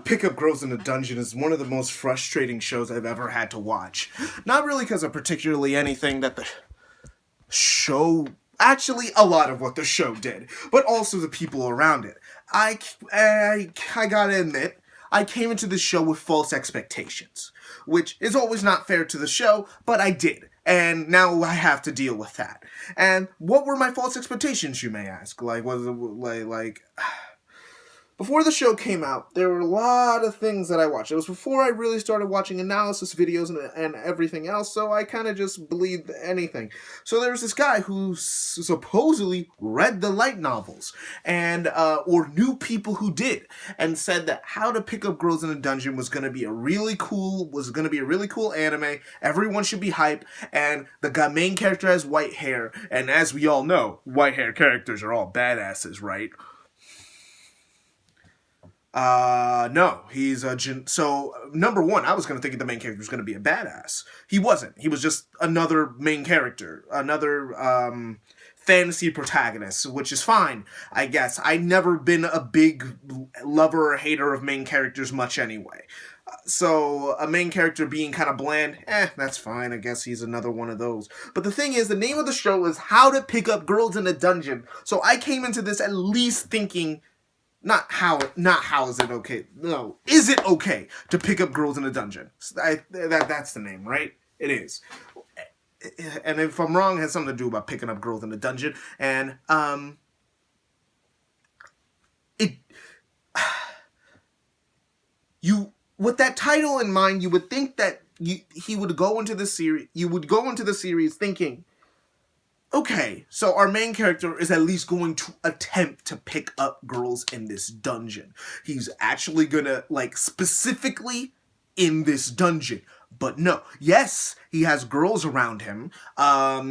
Pick Up Girls in a Dungeon is one of the most frustrating shows I've ever had to watch. Not really because of particularly anything that the show... Actually, a lot of what the show did, but also the people around it. I gotta admit, I came into the show with false expectations, which is always not fair to the show, but I did. And now I have to deal with that. And what were my false expectations, you may ask? Before the show came out, there were a lot of things that I watched. It was before I really started watching analysis videos and everything else, so I kind of just believed anything. So there was this guy who supposedly read the light novels, and or knew people who did, and said that How to Pick Up Girls in a Dungeon was going to be a really cool anime. Everyone should be hype, and the main character has white hair, and as we all know, white hair characters are all badasses, right? No, he's so, number one, I was gonna think the main character was gonna be a badass. He wasn't. He was just another main character. Another, fantasy protagonist, which is fine, I guess. I've never been a big lover or hater of main characters much anyway. So, a main character being kind of bland, that's fine. I guess he's another one of those. But the thing is, the name of the show is How to Pick Up Girls in a Dungeon. So I came into this at least thinking... Not how is it okay? No, is it okay to pick up girls in a dungeon? That's the name, right? It is. And if I'm wrong, it has something to do about picking up girls in a dungeon. And with that title in mind, you would think that he would go into the series. You would go into the series thinking, okay, so our main character is at least going to attempt to pick up girls in this dungeon. He's actually gonna, specifically in this dungeon. But no. Yes, he has girls around him.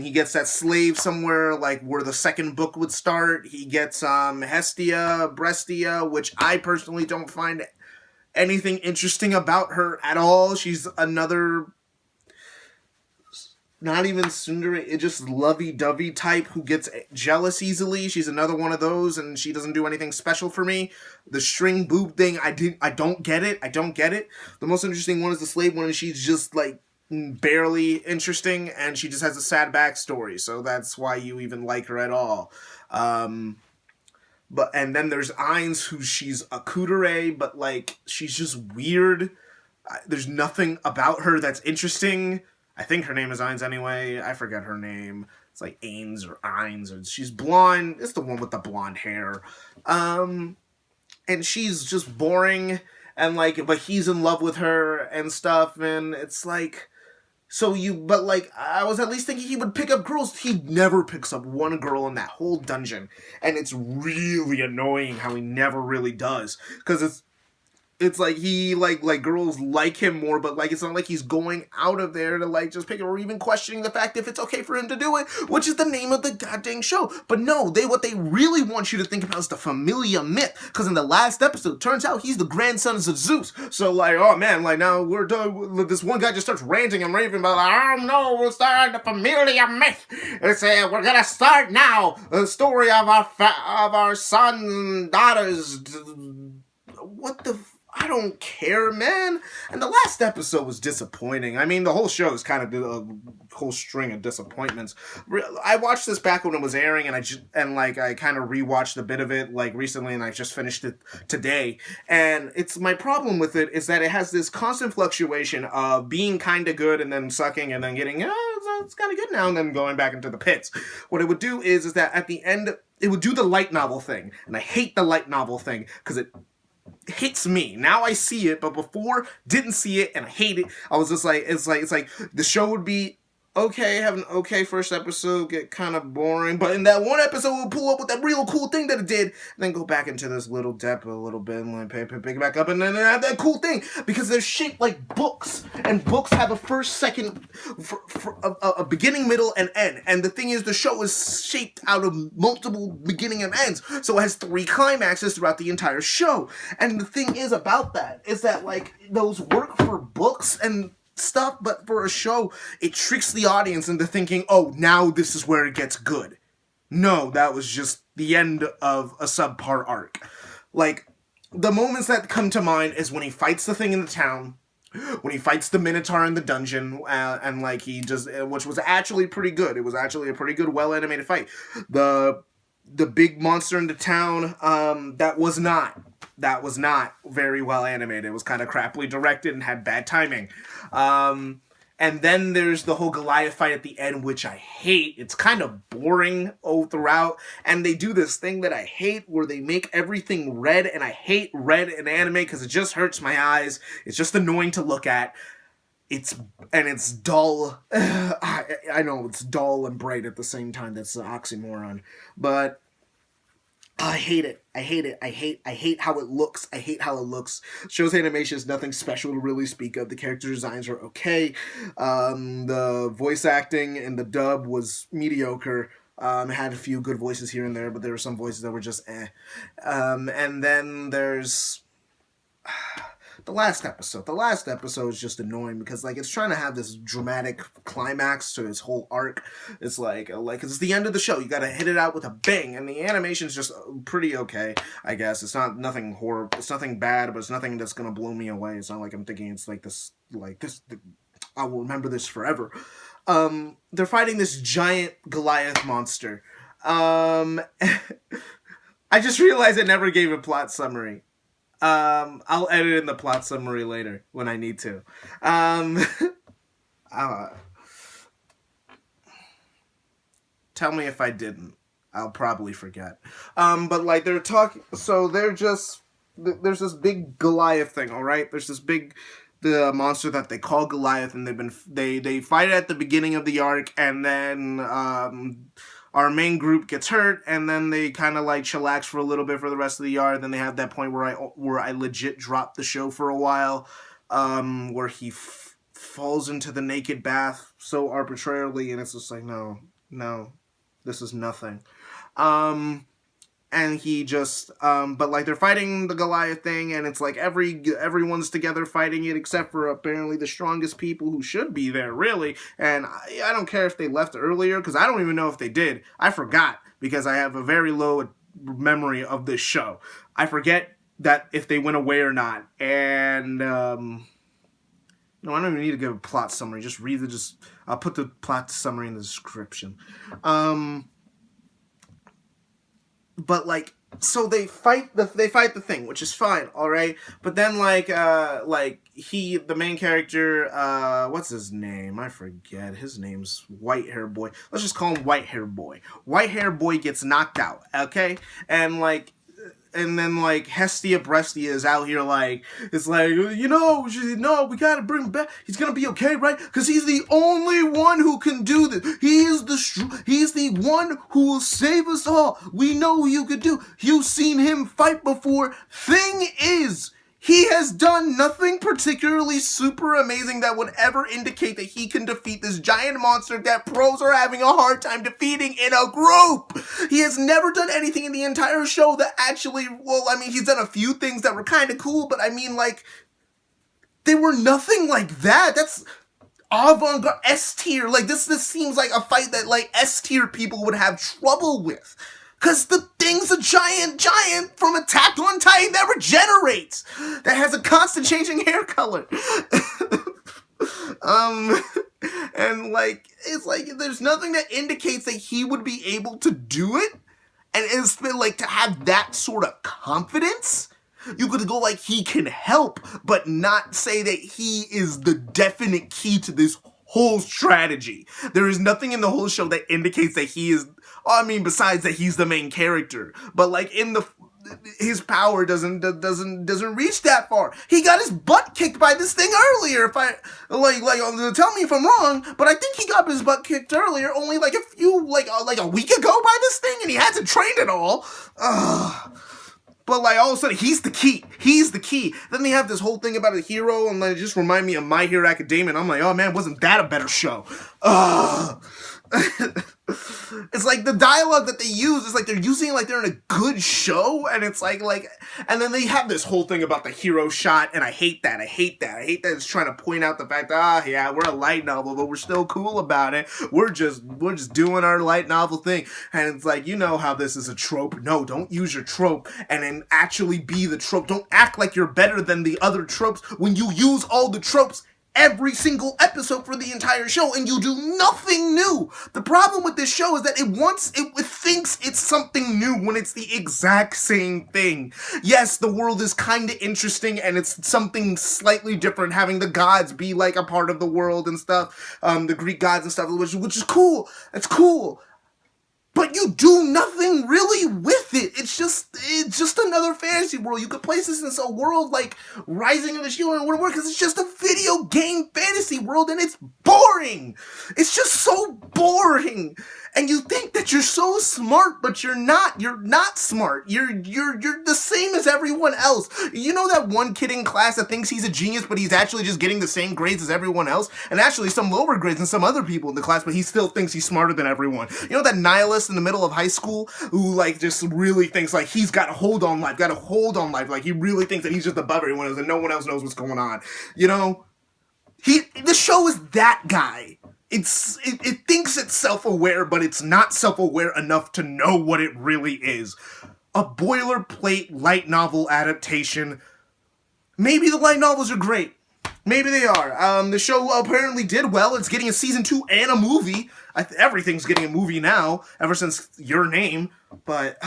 He gets that slave somewhere, where the second book would start. He gets, Hestia, Brestia, which I personally don't find anything interesting about her at all. She's another... Not even tsundere, just lovey-dovey type who gets jealous easily. She's another one of those, and she doesn't do anything special for me. The string boob thing, I don't get it. I don't get it. The most interesting one is the slave one, and she's just, barely interesting, and she just has a sad backstory, so that's why you even like her at all. And then there's Ainz, who she's a kudere, but, she's just weird. There's nothing about her that's interesting. I think her name is Ainz anyway. I forget her name. It's like Ainz or Ainz. Or she's blonde. It's the one with the blonde hair. And she's just boring. And but he's in love with her and stuff. And it's I was at least thinking he would pick up girls. He never picks up one girl in that whole dungeon. And it's really annoying how he never really does. Because it's he, girls like him more, but, it's not like he's going out of there to, just pick it, or even questioning the fact if it's okay for him to do it, which is the name of the goddamn show. But no, what they really want you to think about is the familia myth, because in the last episode, turns out he's the grandson of Zeus. So, oh man, now we're done, this one guy just starts ranting and raving about, oh no, we'll start the familia myth. It's, we're gonna start now, the story of our sons and daughters. What the... I don't care, man. And the last episode was disappointing. I mean, the whole show is kind of a whole string of disappointments. I watched this back when it was airing, and I kind of rewatched a bit of it, recently, and I just finished it today. And my problem with it is that it has this constant fluctuation of being kind of good and then sucking and then getting, it's kind of good now, and then going back into the pits. What it would do is that at the end, it would do the light novel thing. And I hate the light novel thing, because it hits me. Now I see it, but before, didn't see it, and I hate it. I was just it's like the show would be okay, have an okay first episode, get kind of boring, but in that one episode, we'll pull up with that real cool thing that it did, and then go back into this little depth a little bit, and pick it back up, and then have that cool thing, because they're shaped like books, and books have a first, second, a beginning, middle, and end, and the thing is, the show is shaped out of multiple beginning and ends, so it has 3 climaxes throughout the entire show, and the thing is about that, is that, those work for books, and stuff, but for a show, it tricks the audience into thinking, oh, now this is where it gets good. No, that was just the end of a subpar arc. the moments that come to mind is when he fights the thing in the town, when he fights the Minotaur in the dungeon, and like he just, which was actually pretty good. It was actually a pretty good, well animated fight. The big monster in the town, that was not very well animated. It was kind of crappily directed and had bad timing. And then there's the whole Goliath fight at the end, which I hate. It's kind of boring all throughout. And they do this thing that I hate where they make everything red. And I hate red in anime because it just hurts my eyes. It's just annoying to look at. It's dull. I know it's dull and bright at the same time. That's an oxymoron. But I hate it. I hate how it looks. Show's animation is nothing special to really speak of. The character designs are okay. The voice acting and the dub was mediocre. It had a few good voices here and there, but there were some voices that were just eh. And then there's the last episode. The last episode is just annoying because like it's trying to have this dramatic climax to its whole arc. It's like it's the end of the show. You got to hit it out with a bang, and the animation's just pretty okay. I guess it's not nothing horrible. It's nothing bad, but it's nothing that's gonna blow me away. It's not like I'm thinking it's like this. I will remember this forever. They're fighting this giant Goliath monster. I just realized I never gave a plot summary. I'll edit in the plot summary later when I need to. Tell me if I didn't. I'll probably forget. But like they're talking, so there's this big Goliath thing, all right? There's this big the monster that they call Goliath, and they fight it at the beginning of the arc, and then our main group gets hurt, and then they kind of like chillax for a little bit for the rest of the yard. Then they have that point where I legit dropped the show for a while, where he falls into the naked bath so arbitrarily, and it's just like, no, this is nothing. And he just, but like they're fighting the Goliath thing, and it's like everyone's together fighting it except for apparently the strongest people who should be there, really. And I don't care if they left earlier, because I don't even know if they did. I forgot, because I have a very low memory of this show. I forget that if they went away or not. And, no, I don't even need to give a plot summary. Just read I'll put the plot summary in the description. But like, so they fight the thing, which is fine, all right. But then the main character, what's his name? I forget. His name's White Hair Boy. Let's just call him White Hair Boy. White Hair Boy gets knocked out, okay, and then like Hestia Brestia is out here like, it's like, no, we gotta bring him back. He's gonna be okay, right? Because he's the only one who can do this. He's the one who will save us all. We know who you could do. You've seen him fight before. Thing is, he has done nothing particularly super amazing that would ever indicate that he can defeat this giant monster that pros are having a hard time defeating in a group. He has never done anything in the entire show that actually, he's done a few things that were kind of cool, but they were nothing like that. That's avant-garde, S-tier. Like, this seems like a fight that, like, S-tier people would have trouble with. Because the thing's a giant from Attack on Titan that regenerates. That has a constant changing hair color. And like, it's like, there's nothing that indicates that he would be able to do it. And it's been like, to have that sort of confidence, you could go like, he can help, but not say that he is the definite key to this whole strategy. There is nothing in the whole show that indicates that he is, besides that he's the main character, but like his power doesn't reach that far. He got his butt kicked by this thing earlier. If I tell me if I'm wrong, but I think he got his butt kicked earlier, only like a week ago by this thing, and he hasn't trained at all. But like all of a sudden he's the key. Then they have this whole thing about a hero, and like, it just remind me of My Hero Academia. And I'm like, oh man, wasn't that a better show? It's like the dialogue that they use is like they're using it like they're in a good show, and it's like, and then they have this whole thing about the hero shot, and I hate that. I hate that it's trying to point out the fact that, yeah, we're a light novel, but we're still cool about it. We're just doing our light novel thing. And it's like, you know how this is a trope. No, don't use your trope and then actually be the trope. Don't act like you're better than the other tropes when you use all the tropes every single episode for the entire show and you do nothing new. The problem with this show is that it thinks it's something new when it's the exact same thing. Yes, the world is kind of interesting and it's something slightly different, having the gods be like a part of the world and stuff, the Greek gods and stuff, which is cool. It's cool. But you do nothing really with it. It's just another fantasy world. You could place this in a world like Rising of the Shield and whatever, because it's just a video game fantasy world and it's boring. It's just so boring. And you think that you're so smart, but you're not. You're not smart. You're the same as everyone else. You know that one kid in class that thinks he's a genius, but he's actually just getting the same grades as everyone else, and actually some lower grades than some other people in the class, but he still thinks he's smarter than everyone. You know that nihilist in the middle of high school who like just really thinks like he's got a hold on life, like he really thinks that he's just above everyone else and no one else knows what's going on. You know, the show is that guy. It thinks it's self-aware, but it's not self-aware enough to know what it really is. A boilerplate light novel adaptation. Maybe the light novels are great. Maybe they are. The show apparently did well. It's getting a season 2 and a movie. Everything's getting a movie now, ever since Your Name. But,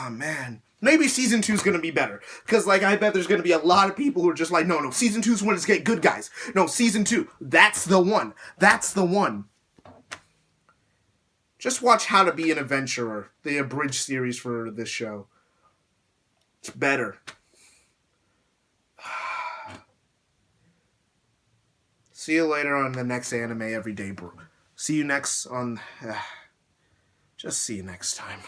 man. Maybe season 2 is going to be better. Because, like, I bet there's going to be a lot of people who are just like, no, season 2 is when it's get good, guys. No, season 2. That's the one. That's the one. Just watch How to Be an Adventurer, the abridged series for this show. It's better. See you later on the next Anime Everyday Brew. See you next on... just see you next time.